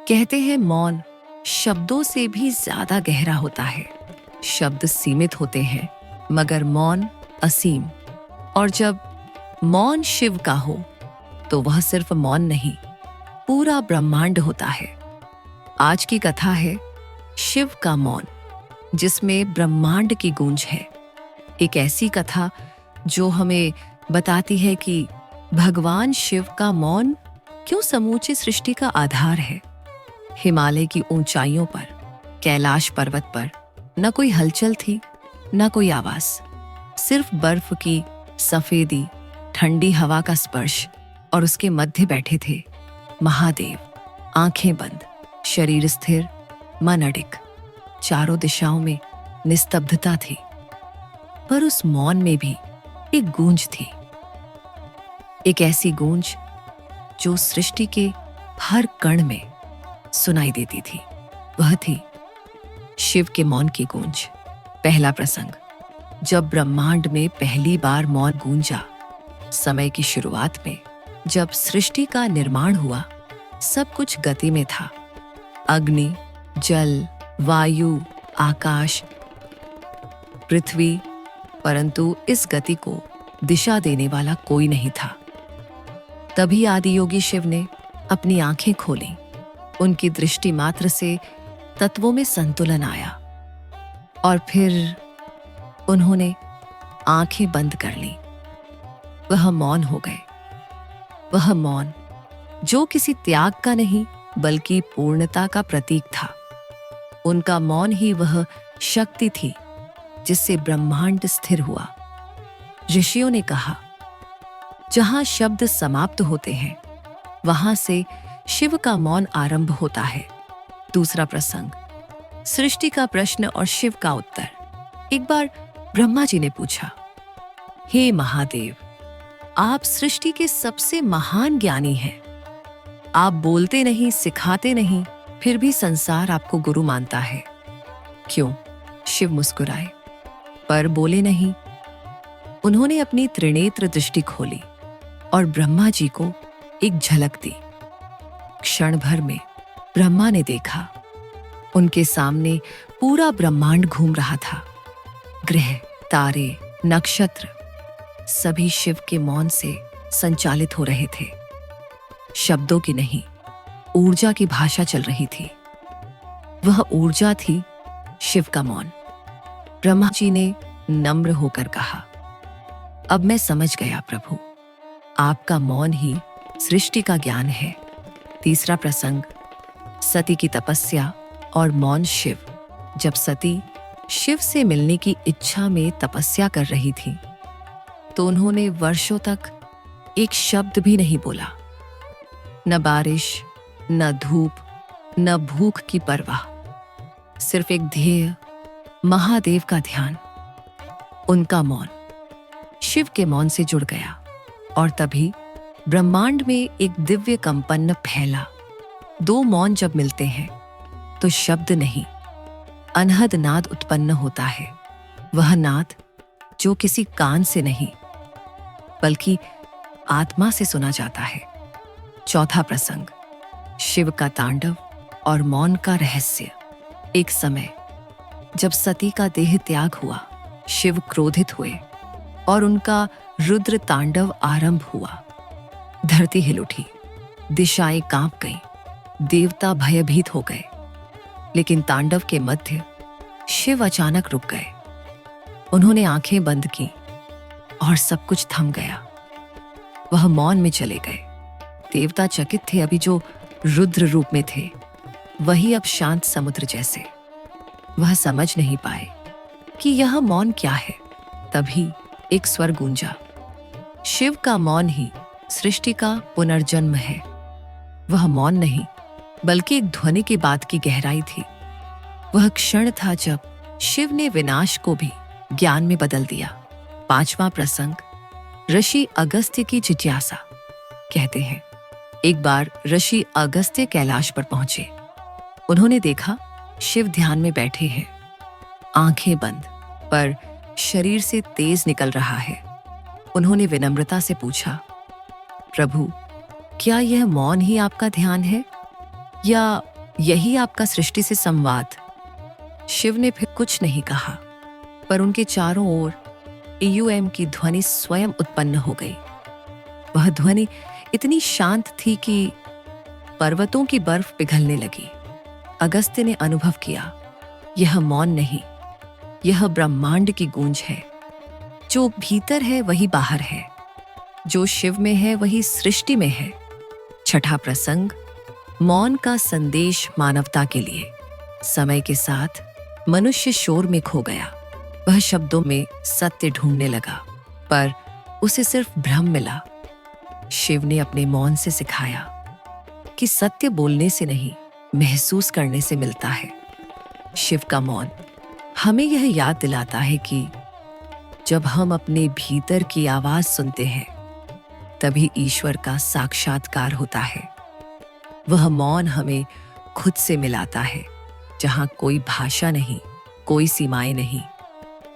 कहते हैं मौन शब्दों से भी ज्यादा गहरा होता है। शब्द सीमित होते हैं मगर मौन असीम। और जब मौन शिव का हो तो वह सिर्फ मौन नहीं, पूरा ब्रह्मांड होता है। आज की कथा है शिव का मौन, जिसमें ब्रह्मांड की गूंज है। एक ऐसी कथा जो हमें बताती है कि भगवान शिव का मौन क्यों समूची सृष्टि का आधार है। हिमालय की ऊंचाइयों पर, कैलाश पर्वत पर न कोई हलचल थी, न कोई आवाज, सिर्फ बर्फ की सफेदी, ठंडी हवा का स्पर्श, और उसके मध्य बैठे थे महादेव, आंखें बंद, शरीर स्थिर, मन अडिग। चारों दिशाओं में निस्तब्धता थी, पर उस मौन में भी एक गूंज थी। एक ऐसी गूंज जो सृष्टि के हर कण में सुनाई देती थी। वह थी शिव के मौन की गूंज। पहला प्रसंग, जब ब्रह्मांड में पहली बार मौन गूंजा। समय की शुरुआत में जब सृष्टि का निर्माण हुआ, सब कुछ गति में था। अग्नि, जल, वायु, आकाश, पृथ्वी, परंतु इस गति को दिशा देने वाला कोई नहीं था। तभी आदियोगी शिव ने अपनी आंखें खोली। उनकी दृष्टि मात्र से तत्वों में संतुलन आया और फिर उन्होंने आंखें बंद कर ली। वह मौन हो गए। वह मौन जो किसी त्याग का नहीं बल्कि पूर्णता का प्रतीक था। उनका मौन ही वह शक्ति थी जिससे ब्रह्मांड स्थिर हुआ। ऋषियों ने कहा, जहां शब्द समाप्त होते हैं वहां से शिव का मौन आरंभ होता है। दूसरा प्रसंग, सृष्टि का प्रश्न और शिव का उत्तर। एक बार ब्रह्मा जी ने पूछा, हे महादेव, आप सृष्टि के सबसे महान ज्ञानी हैं। आप बोलते नहीं, सिखाते नहीं, फिर भी संसार आपको गुरु मानता है, क्यों? शिव मुस्कुराए पर बोले नहीं। उन्होंने अपनी त्रिनेत्र दृष्टि खोली और ब्रह्मा जी को एक झलक दी। क्षण भर में ब्रह्मा ने देखा, उनके सामने पूरा ब्रह्मांड घूम रहा था। ग्रह, तारे, नक्षत्र सभी शिव के मौन से संचालित हो रहे थे। शब्दों की नहीं, ऊर्जा की भाषा चल रही थी। वह ऊर्जा थी शिव का मौन। ब्रह्मा जी ने नम्र होकर कहा, अब मैं समझ गया प्रभु, आपका मौन ही सृष्टि का ज्ञान है। तीसरा प्रसंग, सती की तपस्या और मौन शिव। जब सती शिव से मिलने की इच्छा में तपस्या कर रही थी तो उन्होंने वर्षों तक एक शब्द भी नहीं बोला। न बारिश, न धूप, न भूख की परवाह, सिर्फ एक ध्येय, महादेव का ध्यान। उनका मौन शिव के मौन से जुड़ गया और तभी ब्रह्मांड में एक दिव्य कंपन फैला। दो मौन जब मिलते हैं तो शब्द नहीं, अनहद नाद उत्पन्न होता है। वह नाद जो किसी कान से नहीं बल्कि आत्मा से सुना जाता है। चौथा प्रसंग, शिव का तांडव और मौन का रहस्य। एक समय जब सती का देह त्याग हुआ, शिव क्रोधित हुए और उनका रुद्र तांडव आरंभ हुआ। धरती हिल उठी, दिशाएं कांप गईं, देवता भयभीत हो गए। लेकिन तांडव के मध्य शिव अचानक रुक गए। उन्होंने आंखें बंद की और सब कुछ थम गया। वह मौन में चले गए। देवता चकित थे, अभी जो रुद्र रूप में थे वही अब शांत समुद्र जैसे। वह समझ नहीं पाए कि यह मौन क्या है। तभी एक स्वर गूंजा, शिव का मौन ही सृष्टि का पुनर्जन्म है। वह मौन नहीं बल्कि एक ध्वनि की बात की गहराई थी। वह क्षण था जब शिव ने विनाश को भी ज्ञान में बदल दिया। पांचवा प्रसंग, ऋषि अगस्त्य की जिज्ञासा। कहते हैं, एक बार ऋषि अगस्त्य कैलाश पर पहुंचे। उन्होंने देखा शिव ध्यान में बैठे हैं, आंखें बंद, पर शरीर से तेज निकल रहा है। उन्होंने विनम्रता से पूछा, प्रभु, क्या यह मौन ही आपका ध्यान है या यही आपका सृष्टि से संवाद। शिव ने फिर कुछ नहीं कहा, पर उनके चारों ओर एयूएम की ध्वनि स्वयं उत्पन्न हो गई। वह ध्वनि इतनी शांत थी कि पर्वतों की बर्फ पिघलने लगी। अगस्त्य ने अनुभव किया, यह मौन नहीं, यह ब्रह्मांड की गूंज है। जो भीतर है वही बाहर है, जो शिव में है वही सृष्टि में है। छठा प्रसंग, मौन का संदेश मानवता के लिए। समय के साथ मनुष्य शोर में खो गया। वह शब्दों में सत्य ढूंढने लगा, पर उसे सिर्फ भ्रम मिला। शिव ने अपने मौन से सिखाया कि सत्य बोलने से नहीं, महसूस करने से मिलता है। शिव का मौन हमें यह याद दिलाता है कि जब हम अपने भीतर की आवाज सुनते हैं, तभी ईश्वर का साक्षात्कार होता है। वह मौन हमें खुद से मिलाता है, जहां कोई भाषा नहीं, कोई सीमाएं नहीं,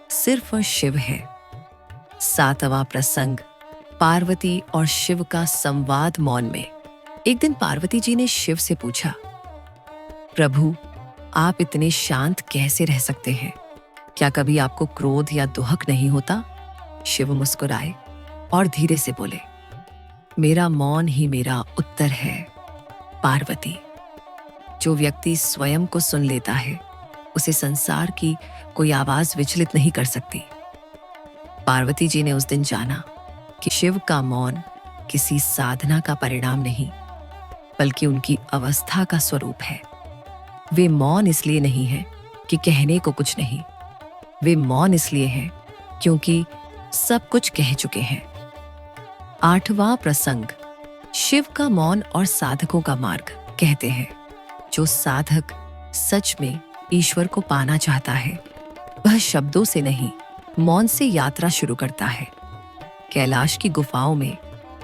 सिर्फ शिव है। सातवां प्रसंग, पार्वती और शिव का संवाद मौन में। एक दिन पार्वती जी ने शिव से पूछा, प्रभु, आप इतने शांत कैसे रह सकते हैं? क्या कभी आपको क्रोध या दुहक नहीं होता? शिव मुस्कुराए और धीरे से बोले, मेरा मौन ही मेरा उत्तर है पार्वती। जो व्यक्ति स्वयं को सुन लेता है, उसे संसार की कोई आवाज विचलित नहीं कर सकती। पार्वती जी ने उस दिन जाना कि शिव का मौन किसी साधना का परिणाम नहीं, बल्कि उनकी अवस्था का स्वरूप है। वे मौन इसलिए नहीं है कि कहने को कुछ नहीं, वे मौन इसलिए हैं क्योंकि सब कुछ कह चुके हैं। आठवां प्रसंग, शिव का मौन और साधकों का मार्ग। कहते हैं, जो साधक सच में ईश्वर को पाना चाहता है, वह शब्दों से नहीं, मौन से यात्रा शुरू करता है। कैलाश की गुफाओं में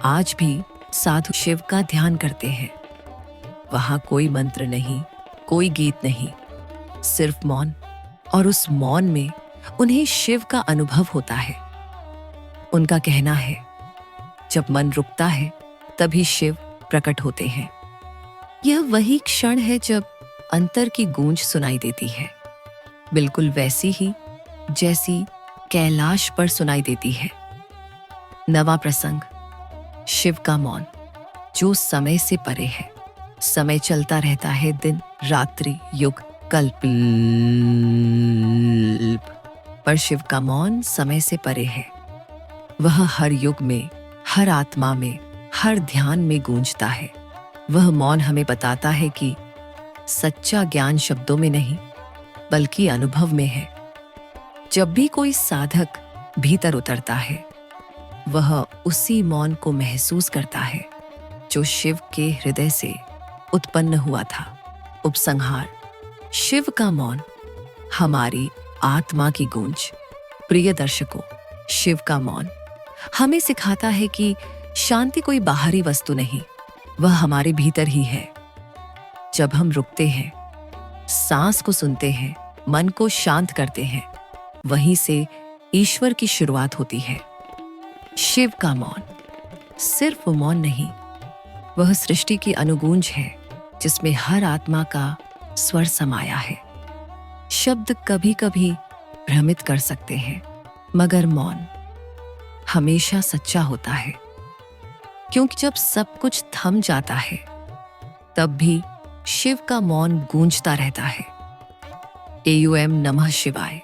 आज भी साधु शिव का ध्यान करते हैं। वहां कोई मंत्र नहीं, कोई गीत नहीं, सिर्फ मौन, और उस मौन में उन्हें शिव का अनुभव होता है। उनका कहना है, जब मन रुकता है तभी शिव प्रकट होते हैं। यह वही क्षण है जब अंतर की गूंज सुनाई देती है, बिल्कुल वैसी ही जैसी कैलाश पर सुनाई देती है। नवा प्रसंग, शिव का मौन, जो समय से परे है। समय चलता रहता है, दिन, रात्रि, युग, कल्प, पर शिव का मौन समय से परे है। वह हर युग में, हर आत्मा में, हर ध्यान में गूंजता है। वह मौन हमें बताता है कि सच्चा ज्ञान शब्दों में नहीं, बल्कि अनुभव में है। जब भी कोई साधक भीतर उतरता है, वह उसी मौन को महसूस करता है जो शिव के हृदय से उत्पन्न हुआ था। उपसंहार, शिव का मौन हमारी आत्मा की गूंज। प्रिय दर्शकों, शिव का मौन हमें सिखाता है कि शांति कोई बाहरी वस्तु नहीं, वह हमारे भीतर ही है। जब हम रुकते हैं, सांस को सुनते हैं, मन को शांत करते हैं, वहीं से ईश्वर की शुरुआत होती है। शिव का मौन सिर्फ मौन नहीं, वह सृष्टि की अनुगूंज है, जिसमें हर आत्मा का स्वर समाया है। शब्द कभी कभी भ्रमित कर सकते हैं, मगर मौन हमेशा सच्चा होता है, क्योंकि जब सब कुछ थम जाता है, तब भी शिव का मौन गूंजता रहता है। एयूएम नमः शिवाय।